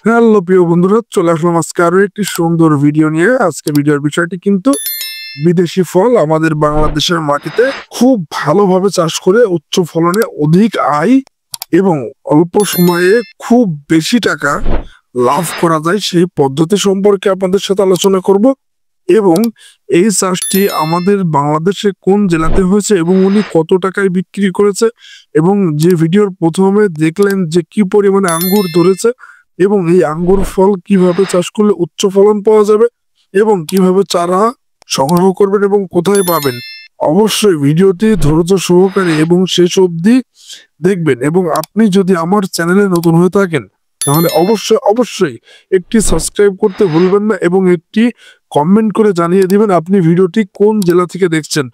Hello প্রিয় বন্ধুরা, চলে আসলাম আজকে আরো একটি সুন্দর ভিডিও নিয়ে। আজকে ভিডিওর বিষয়টি কিন্তু বিদেশি ফল আমাদের বাংলাদেশের মাটিতে খুব ভালোভাবে চাষ করে উচ্চ ফলনে অধিক আয় এবং অল্প সময়ে খুব বেশি টাকা লাভ করা যায় সেই পদ্ধতি সম্পর্কে আপনাদের সাথে আলোচনা করব। এবং এই চাষটি আমাদের বাংলাদেশে কোন জেলাতে হয়েছে এবং উনি কত টাকায় বিক্রি করেছে, এবং যে ভিডিওর প্রথমে দেখলেন যে কি পরিমাণে আঙ্গুর ধরেছে এবং এই আঙ্গুর ফল কিভাবে চাষ করলে উচ্চ ফলন পাওয়া যাবে এবং কিভাবে চারা সংগ্রহ করবেন এবং কোথায় পাবেন, অবশ্যই ভিডিওটি ধৈর্য সহকারে এবং শেষ অবধি দেখবেন। এবং আপনি যদি আমার চ্যানেলে নতুন হয়ে থাকেন তাহলে অবশ্যই একটি সাবস্ক্রাইব করতে ভুলবেন না এবং একটি কমেন্ট করে জানিয়ে দিবেন আপনি ভিডিওটি কোন জেলা থেকে দেখছেন।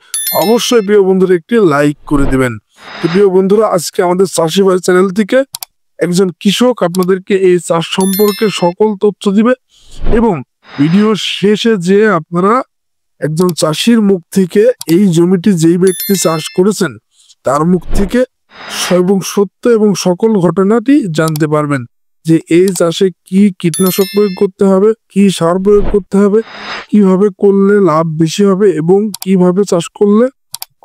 অবশ্যই প্রিয় বন্ধুরা একটি লাইক করে দিবেন। তো প্রিয় বন্ধুরা, আজকে আমাদের চাষি ভাই চ্যানেল থেকে একজন কৃষক আপনাদেরকে এই চাষ সম্পর্কে সকল তথ্য দিবে এবং ভিডিওর শেষে যে আপনারা একজন চাষির মুখ থেকে এই জমিটি যেই ব্যক্তি চাষ করেছেন তার মুখ থেকে এবং সত্য এবং সকল ঘটনাটি জানতে পারবেন যে এই চাষে কি কীটনাশক প্রয়োগ করতে হবে, কি সার প্রয়োগ করতে হবে, কিভাবে করলে লাভ বেশি হবে এবং কিভাবে চাষ করলে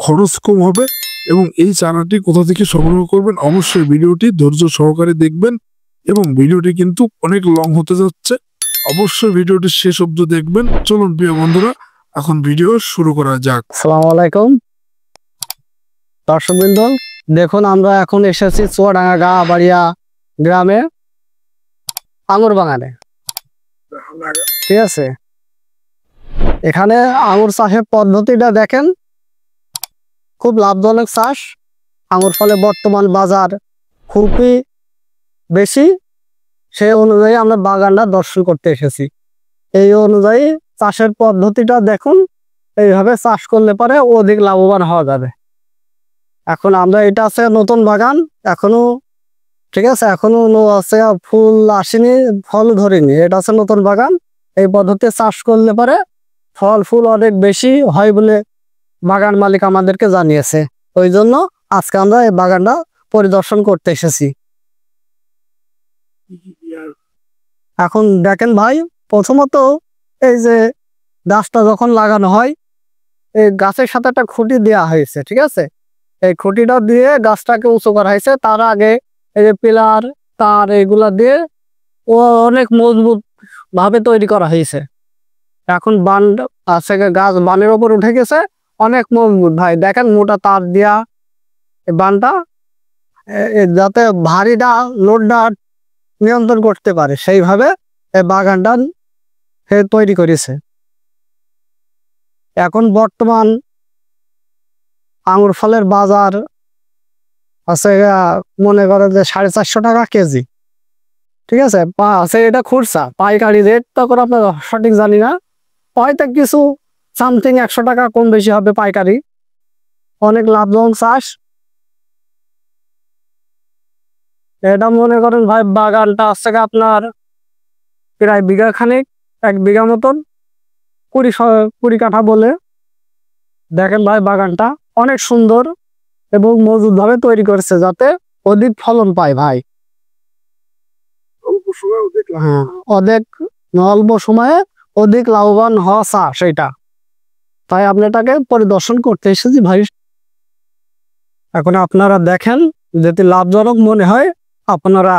খরচ কম হবে এবং এই চারাটি কোথা থেকে সংগ্রহ করবেন। অবশ্যই ভিডিওটি ধৈর্য সহকারে দেখবেন এবং ভিডিওটি কিন্তু অনেক লং হতে যাচ্ছে। অবশ্যই ভিডিওটি শেষ অবধি দেখবেন। চলুন প্রিয় বন্ধুরা, এখন ভিডিও শুরু করা যাক। আসসালামু আলাইকুম দর্শকবৃন্দ, দেখুন আমরা এখন এসেছি চুয়াডাঙ্গা গাবাড়িয়া গ্রামে আঙুর বাগানে। ঠিক আছে, এখানে আঙুর চাষের পদ্ধতিটা দেখেন, খুব লাভজনক চাষ। আঙুর ফলে বর্তমান বাজার খুবই বেশি, সেই অনুযায়ী আমরা বাগানটা দর্শন করতে এসেছি। এই অনুযায়ী চাষের পদ্ধতিটা দেখুন, এইভাবে চাষ করলে পরে অধিক লাভবান হওয়া যাবে। এখন আমরা এটা আছে নতুন বাগান, এখনো ঠিক আছে, এখনো আছে ফুল আসেনি, ফল ধরেনি, এটা আছে নতুন বাগান। এই পদ্ধতি চাষ করলে পরে ফল ফুল অনেক বেশি হয় বলে বাগান মালিক আমাদেরকে জানিয়েছে। ওই জন্য আজকে আমরা এই বাগানটা পরিদর্শন করতে এসেছি। এখন দেখেন ভাই, প্রথমত এই যে গাছটা যখন লাগানো হয়, এই গাছের সাথে একটা খুঁটি দেওয়া হয়েছে। ঠিক আছে, এই খুঁটিটা দিয়ে গাছটাকে উঁচু করা হয়েছে। তার আগে এই যে পিলার তার এগুলা দিয়ে ও অনেক মজবুত ভাবে তৈরি করা হয়েছে। এখন বান আছে, গাছ বানের ওপর উঠে গেছে, অনেক মজবুত ভাই। দেখেন মোটা তার দিয়া এই বানটা যাতে ভারীটা লোডটা নিয়ন্ত্রণ করতে পারে সেইভাবে এই বাগানটা তৈরি করেছে। এখন বর্তমান আঙুর ফলের বাজার আছে মনে করেন যে 450 টাকা কেজি। ঠিক আছে, আছে এটা খুচরা, পাইকারি রেট তখন আপনার সঠিক জানি না, হয়তো কিছু সামথিং 100 টাকা কম বেশি হবে পাইকারি। অনেক লাভজনক চাষ এটা। মনে করেন ভাই বাগানটা আছে আপনার প্রায় বিঘা খানিক, 1 বিঘা মতন, 20 কাঠা বলে। দেখেন ভাই বাগানটা অনেক সুন্দর এবং মজবুত ভাবে তৈরি করেছে যাতে অধিক ফলন পায় ভাই। হ্যাঁ, অল্প সময়ে অধিক লাভবান হওয়া চাষ সেটা, তাই আপনাটাকে পরিদর্শন করতে এসেছি ভাই। এখন আপনারা দেখেন, যদি লাভজনক মনে হয় আপনারা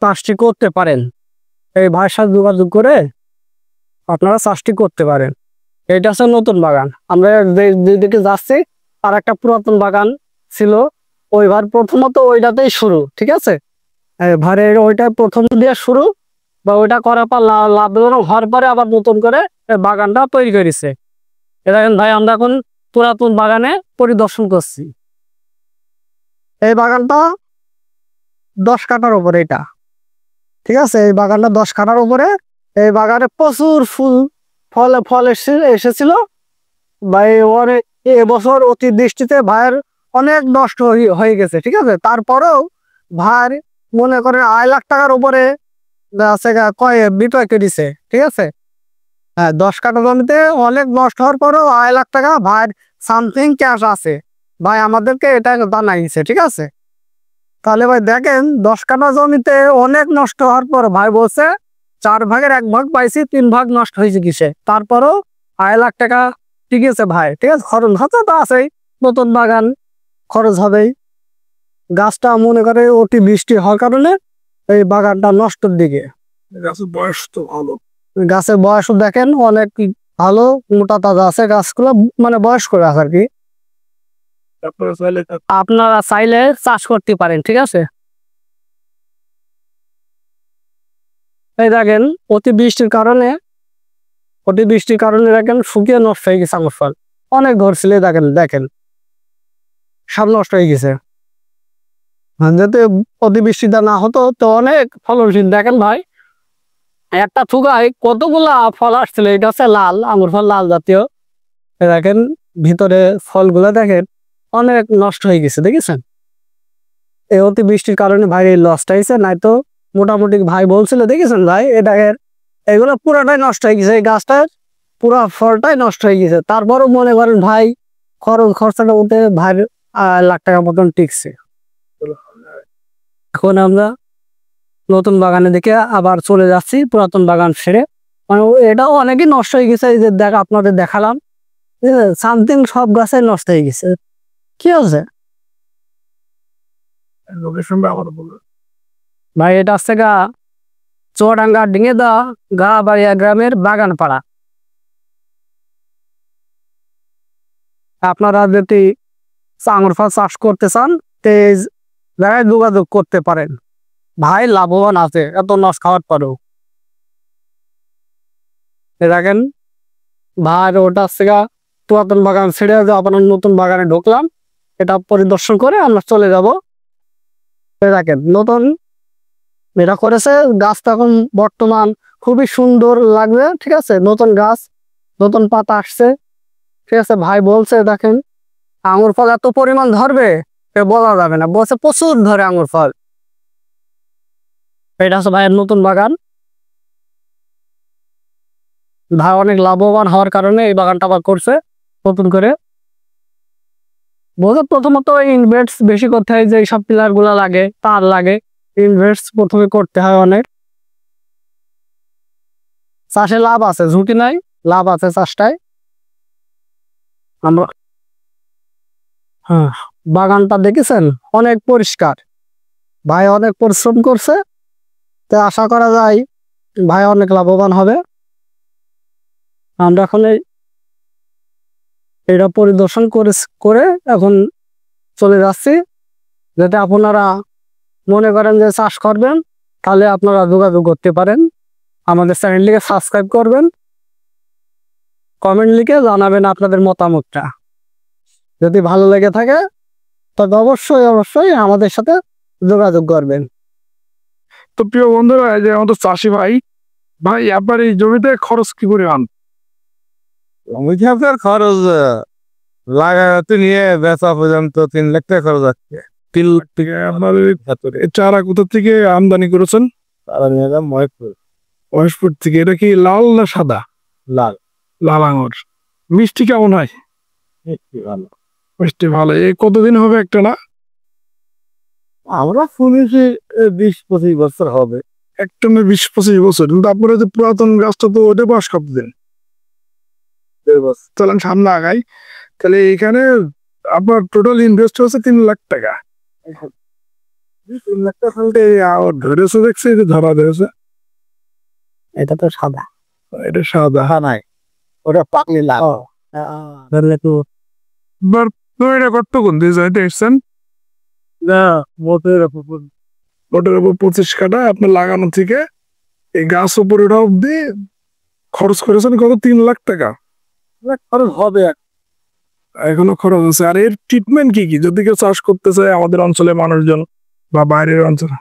চাষটি করতে পারেন। এই ভাইয়ের সাথে যোগাযোগ করে আপনারা চাষটি করতে পারেন। এটা হচ্ছে নতুন বাগান। আমরা যেদিকে যাচ্ছি আর একটা পুরাতন বাগান ছিল, ওই ভার প্রথমত ওইটাতেই শুরু। ঠিক আছে, ভাইয়ের ওইটা প্রথম দিয়ে শুরু, বা ওইটা করার পর লাভজনক হওয়ার পরে আবার নতুন করে বাগানটা তৈরি করেছে। এটা ভাই আমরা এখন পুরাতন বাগানে পরিদর্শন করছি। এই বাগানটা 10 কাঠার উপরে এটা। ঠিক আছে, এই বাগানটা 10 কাঠার উপরে। এই বাগানে প্রচুর ফল এসেছিল ভাই। অনেক এবছর অতিবৃষ্টিতে ভাইয়ের অনেক নষ্ট হয়ে গেছে। ঠিক আছে, তারপরেও ভাইয়ের মনে করেন 2 লাখ টাকার উপরে বিক্রয় করেছে। ঠিক আছে, হ্যাঁ, 10 কাঠা জমিতে অনেক নষ্ট হওয়ার পরেও 2 লাখ টাকা ভাইয়ের সামথিং ক্যাশ আছে। ভাই আমাদেরকে এটা জানাইছে। ঠিক আছে, তাহলে ভাই দেখেন 10 কাঠা জমিতে অনেক নষ্ট হওয়ার পর ভাই বলছে 4 ভাগের 1 ভাগ পাইছি, 3 ভাগ নষ্ট হয়েছে কিসে। তারপরও 2.5 লাখ টাকা ঠিক আছে ভাই, ঠিক আছে, খরচ খরচা তো আছেই, নতুন বাগান খরচ হবেই। গাছটা মনে করে অতি বৃষ্টি হওয়ার কারণে এই বাগানটা নষ্টর দিকে। গাছের বয়স তো ভালো। গাছের বয়সও দেখেন অনেক ভালো, মোটা তাজা আছে গাছগুলো, মানে বয়স্ক গাছ আর কি। আপনারা চাইলে চাষ করতে পারেন, ঠিক আছে। এই দেখেন অতি বৃষ্টির কারণে দেখেন শুকিয়ে নষ্ট হয়ে গেছে আঙুর ফল। অনেক ধরছিল, দেখেন দেখেন সব নষ্ট হয়ে গেছে। যাতে অতিবৃষ্টিটা না হতো তো অনেক ফলনশীল। দেখেন ভাই একটা থুকায় কতগুলা ফল আসছিল, এটা হচ্ছে লাল আঙুর ফল, লাল জাতীয়। দেখেন ভিতরে ফলগুলা দেখেন অনেক নষ্ট হয়ে গেছে, দেখেছেন। এই অতিবৃষ্টির কারণে ভাই এই লসটা হয়েছে, নাই তো মোটামুটি ভাই বলছিল, দেখেছেন ভাই এ দেখেন এগুলো পুরাটাই নষ্ট হয়ে গেছে, এই গাছটার পুরা ফলটাই নষ্ট হয়ে গেছে। তারপরও মনে করেন ভাই খরচাটা উঠে ভাই 1 লাখ টাকার মতন টিকছে। এখন আমরা নতুন বাগানে দেখে আবার চলে যাচ্ছি পুরাতন বাগান ছেড়ে, মানে এটাও অনেকই নষ্ট হয়ে গেছে। এই যে আপনাদের দেখালাম সামথিং সব গাছে নষ্ট হয়ে গেছে। কি আছে লোকেশন আবার বলুন ভাই? এটা হচ্ছে চুয়াডাঙ্গা ডিঙেদা গাবাড়িয়া গ্রামের বাগান পাড়া। আপনারা যদি আঙুর ফল চাষ করতে চান তো এই জায়গায় যোগাযোগ করতে পারেন ভাই, লাভবান আছে এত নষ্ট খাওয়ার পরেও। দেখেন ভাই ওটা হচ্ছে পুরাতন বাগান ছেড়ে আপনার নতুন বাগানে ঢুকলাম, এটা পরিদর্শন করে আমরা চলে যাব। দেখেন নতুন এটা করেছে, গাছটা এখন বর্তমান খুবই সুন্দর লাগবে, ঠিক আছে। নতুন গাছ, নতুন পাতা আসছে, ঠিক আছে। ভাই বলছে দেখেন আঙুর ফল এত পরিমাণ ধরবে বলা যাবে না, বলছে প্রচুর ধরে আঙুর ফল। এটা হচ্ছে ভাইয়ের নতুন বাগান। ভাই অনেক লাভবান হওয়ার কারণে এই বাগানটা আবার করছে নতুন করে। বলছে প্রথমত ইনভেস্ট বেশি করতে হয়, যে সব পিলার গুলা লাগে, তার লাগে, ইনভেস্ট প্রথমে করতে হয় অনেক। চাষে লাভ আছে, ঝুঁকি নাই, লাভ আছে চাষটায়। আমরা বাগানটা দেখেছেন অনেক পরিষ্কার, ভাই অনেক পরিশ্রম করছে, তো আশা করা যায় ভাই অনেক লাভবান হবে। আমরা এখন এটা পরিদর্শন করে এখন চলে যাচ্ছি। যাতে আপনারা মনে করেন যে চাষ করবেন তাহলে আপনারা যোগাযোগ করতে পারেন। আমাদের চ্যানেলটিকে সাবস্ক্রাইব করবেন, কমেন্ট লিখে জানাবেন আপনাদের মতামতটা। যদি ভালো লেগে থাকে তবে অবশ্যই আমাদের সাথে যোগাযোগ করবেন। তো প্রিয় বন্ধুরা, এই যে আমাদের চাষি ভাই ভাই আপনার এই জমিতে খরচ কি পরিমাণ? জমিতে আপনার খরচ লাগাতে নিয়ে বেচা পর্যন্ত 3 লাখ টাকা খরচ আছে। 3 লাখ টাকা। আপনার এই চারা কোথা থেকে আমদানি করেছেন? তারা নিয়ে যান মহেশপুর। মহেশপুর থেকে। এটা কি লাল না সাদা? লাল। লাল আঙুর। মিষ্টি কেমন হয়? ভালো। মিষ্টি ভালো। এই কতদিন হবে একটা না? আমরা শুনেছি 20-25 বছর হবে। একটা না 20-25 বছর। কিন্তু আপনার যে পুরাতন গাছটা তো ওটা বয়স কতদিন? 1.5 বছর। চলেন সামনে আগাই। তাহলে এখানে আপনার টোটাল ইনভেস্ট হচ্ছে 3 লাখ টাকা। 3 লাখ টাকা ফলটা ধরেছে, দেখছি যে ধরা ধরেছে। এটা তো সাদা, এটা সাদা। নাই, ওটা পাকলি লাল। ধরলে তো এবার তো এটা কতক্ষণ দিয়ে যাইতে এসছেন? না, মোটের উপর ওটার উপর 25 কাটা আপনার লাগানো থেকে এই গাছ উপরে ওটা অব্দি খরচ করেছেন কত? 3 লাখ টাকা খরচ হবে। এখনো খরচ আছে। আর এর ট্রিটমেন্ট কি কি যদি কেউ চাষ করতে চায় আমাদের অঞ্চলে মানুষজন বা বাইরের অঞ্চলে?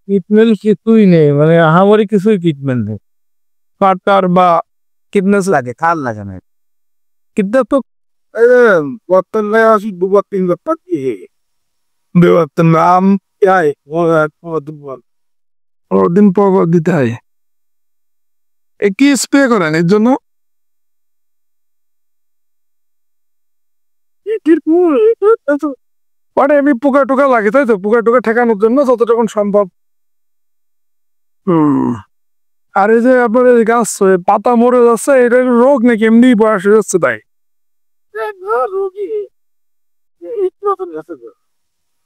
ট্রিটমেন্ট কিছুই নেই, মানে আহামরি কিছুই ট্রিটমেন্ট নেই। কাটার বা কীটনাশক লাগে, খাল লাগে না। কিন্তু তো বর্তমানে আসি 2-3 টাকা দিয়ে দেওয়ার নাম যাই দিন পর দিতে হয়। কি স্প্রে করেন এর জন্য? মানে আমি পোকা টোকা লাগে তাই তো, পোকা টোকা ঠেকানোর জন্য যতটুকু সম্ভব। আর এই যে আপনার এই গাছ পাতা মরে যাচ্ছে, এটা রোগ নাকি এমনি বয়স হয়ে যাচ্ছে তাই?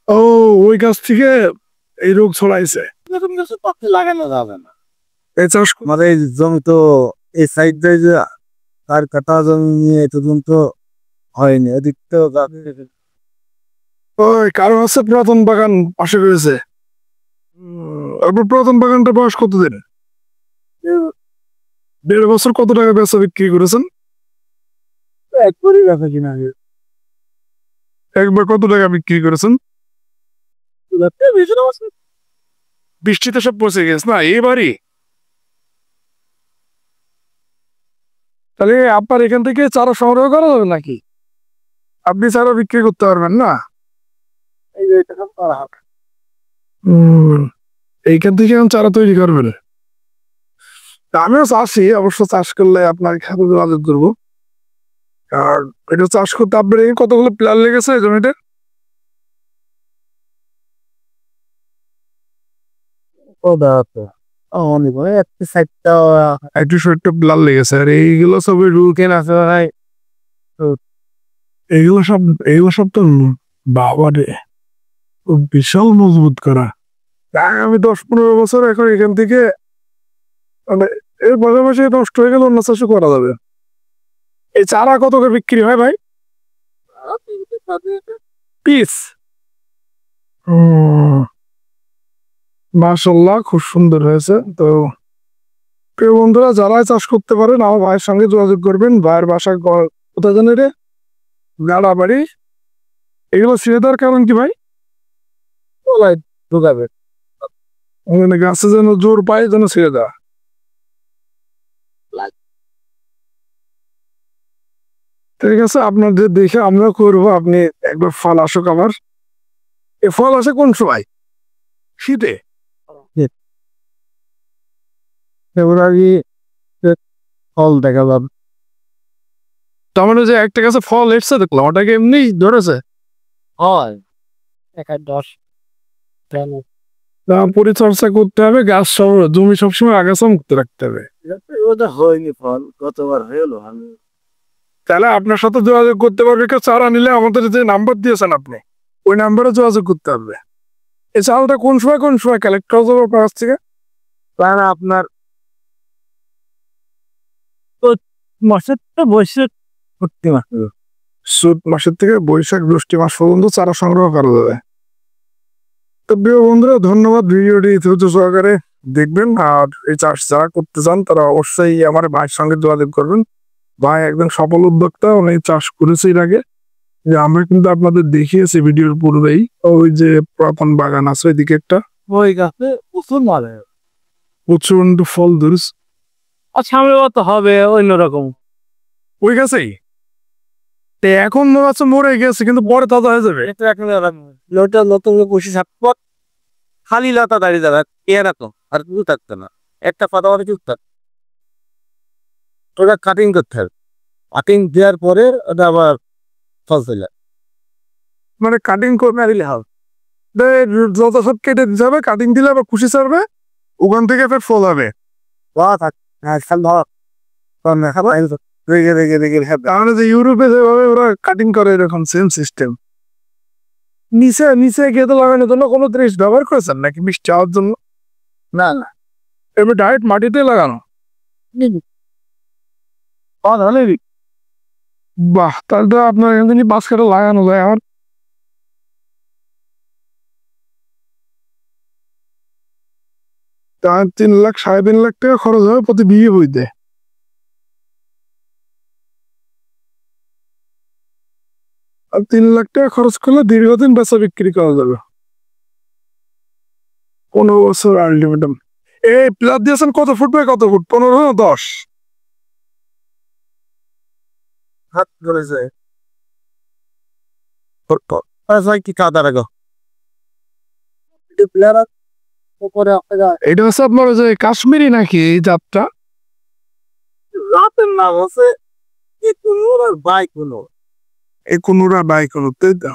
ও, ওই গাছ থেকে এই রোগ ছড়াইছে। লাগানো যাবে না। এই চাষ আমাদের এই জমি তো এই সাইড দিয়ে যে তার কাটা জমি নিয়ে এতদিন তো হয়নি, এদিক তো ওই কারো হচ্ছে পুরাতন বাগান পাশে রয়েছে। আপনার পুরাতন বাগানটা বয়স কতদিন? 1.5 বছর। কত টাকা বেচা বিক্রি করেছেন? একবারই রাখা কিনা একবার কত টাকা বিক্রি করেছেন? বৃষ্টিতে সব পচে গেছে না এবারই? তাহলে আপনার এখান থেকে চারা সংগ্রহ করা যাবে নাকি? আপনি চারা বিক্রি করতে পারবেন না? এইখান থেকে এখন চারা তৈরি করবেন? আমিও চাষি, অবশ্য চাষ করলে আপনার সাথে যোগাযোগ করবো। আর এটা চাষ করতে আপনার কতগুলো প্ল্যান লেগেছে জমিতে? একটু সত্তর প্ল্যান লেগেছে। আর এইগুলো সব রুকেন আছে ভাই, এগুলো সব তো বাবা রে, বিশাল মজবুত করা। আমি 10-15 বছর এখন এখান থেকে মানে এর পাশাপাশি নষ্ট হয়ে গেলে অন্য চাষও করা যাবে। এই চারা কত করে বিক্রি হয় ভাই? পিস? মাশাআল্লাহ, খুব সুন্দর হয়েছে। তো প্রিয় বন্ধুরা, যারাই চাষ করতে পারেন আমার ভাইয়ের সঙ্গে যোগাযোগ করবেন। ভাইয়ের বাসা কোথায় জানেন রে? গাড়াবাড়ি। এগুলো ছেড়ে দেওয়ার কারণ কি ভাই? ঢুকাবে। মানে গাছে যেন জোর পায়, যেন ছেড়ে দেওয়া। ঠিক আছে, আপনাদের দেখে আমরা করবো। আপনি একবার ফল আসুক আমার। এ ফল আসে কোন সময়? শীতে? ফেব্রুয়ারি ফল দেখা যাবে। তার মানে যে একটা গাছে ফল এসছে দেখলাম, ওটাকে এমনি ধরেছে? হয় 1-10 পরিচর্যা করতে হবে, গাছ সব জমি সবসময় আগাছা মুক্ত রাখতে হবে। ওটা হয়নি ফল, গতবার হলো। আমি তাহলে আপনার সাথে যোগাযোগ করতে পারবে কেউ চারা নিলে? আমাদের যে নাম্বার দিয়েছেন আপনি, ওই নাম্বারে যোগাযোগ করতে পারবে। এই চালটা কোন সময় কালেক্ট করা যাবে আপনার কাছ থেকে? আপনার মাসের তো বৈশাখ করতে মাস, চৈত মাসের থেকে বৈশাখ জ্যৈষ্ঠ মাস পর্যন্ত চারা সংগ্রহ করা যাবে। তো প্রিয় বন্ধুরা, ধন্যবাদ। ভিডিওটি ধৈর্য সহকারে দেখবেন। আর এই চাষ যারা করতে চান তারা অবশ্যই আমার ভাইয়ের সঙ্গে যোগাযোগ করবেন। ভাই একদম সফল উদ্যোক্তা, উনি চাষ করেছে এর আগে। যে আমরা কিন্তু আপনাদের দেখিয়েছি ভিডিওর পূর্বেই, ওই যে পুরাতন বাগান আছে ওইদিকে একটা, ওই গাছে প্রচুর মারে। প্রচন্ড ফল ধরেছে। আর সামনে তো হবে অন্যরকম। ওই গাছেই তো এখন গাছ মরে গেছে, কিন্তু পরে তাজা হয়ে যাবে। এটা এখন লোটা নতুন বসে থাকবো, খালি লতা দাঁড়িয়ে যাবে, কে রাখো আর কিছু থাকতো না, একটা পাতা পাতা কিছু থাকতো। ওটা কাটিং করতে হবে, কাটিং দেওয়ার পরে ওটা আবার ফল চলে মানে কাটিং করে দিলে হবে, যত সব কেটে দিতে হবে, কাটিং দিলে আবার খুশি ছাড়বে, ওখান থেকে ফের ফল হবে। তাহলে যে ইউরোপে যেভাবে ওরা কাটিং করে, এরকম সেম সিস্টেম। নিচে নিচে গেঁদে লাগানোর জন্য কোনো জিনিস ব্যবহার করেছেন নাকি বৃষ্টি হওয়ার জন্য? না না, এবার ডাইরেক্ট মাটিতে লাগানো। বাহ, তাহলে তো আপনার এখান থেকে বাঁশ কাটা লাগানো যায়। আমার তার 3 লাখ 3.5 লাখ টাকা খরচ হবে প্রতি বিঘে বইতে। আর 3 লাখ টাকা খরচ করলে দীর্ঘদিন বেচা বিক্রি করা যাবে। 15 বছর আলটিমেটাম। এই প্লাস দিয়েছেন কত ফুট বাই কত ফুট? 15 না 10? হাত ধরে যায় কি কাদা রাখো উপরে এটা হচ্ছে আপনার ওই যে কাশ্মীরি নাকি এই জাতটা? রাতের নাম হচ্ছে বাইক হলো। এই কোনোরা বাই কোনো, তাই তো?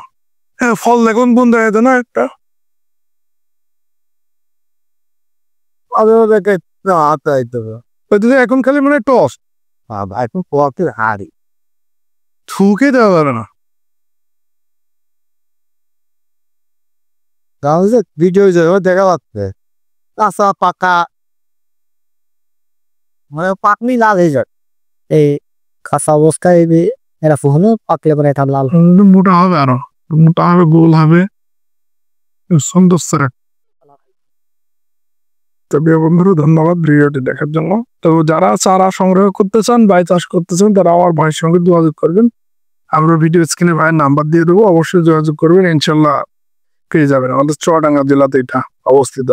ফল দেখুন বন্ধ হয়ে যেত না একটা ওইদিকে এখন খালি মানে টস এখন পকের হাড়ি ঠুকে দেওয়া যাবে না। তাহলে ভিডিও দেখা যাচ্ছে কাঁচা পাকা মানে পাকনি লাল হয়ে যায় এই কাঁচা অবস্থায় এরা ফুহনো পাকলে পরে এটা লাল একটু মোটা হবে, আরো মোটা হবে, গোল হবে, সুন্দর স্যার। তো প্রিয় বন্ধুরা, ধন্যবাদ ভিডিওটি দেখার জন্য। তো যারা চারা সংগ্রহ করতে চান, বাই চাষ করতে চান, তারা আমার ভাইয়ের সঙ্গে যোগাযোগ করবেন। আমরা ভিডিও স্ক্রিনে ভাইয়ের নাম্বার দিয়ে দেবো, অবশ্যই যোগাযোগ করবেন, ইনশাল্লাহ পেয়ে যাবেন। আমাদের চুয়াডাঙ্গা জেলাতে এটা অবস্থিত।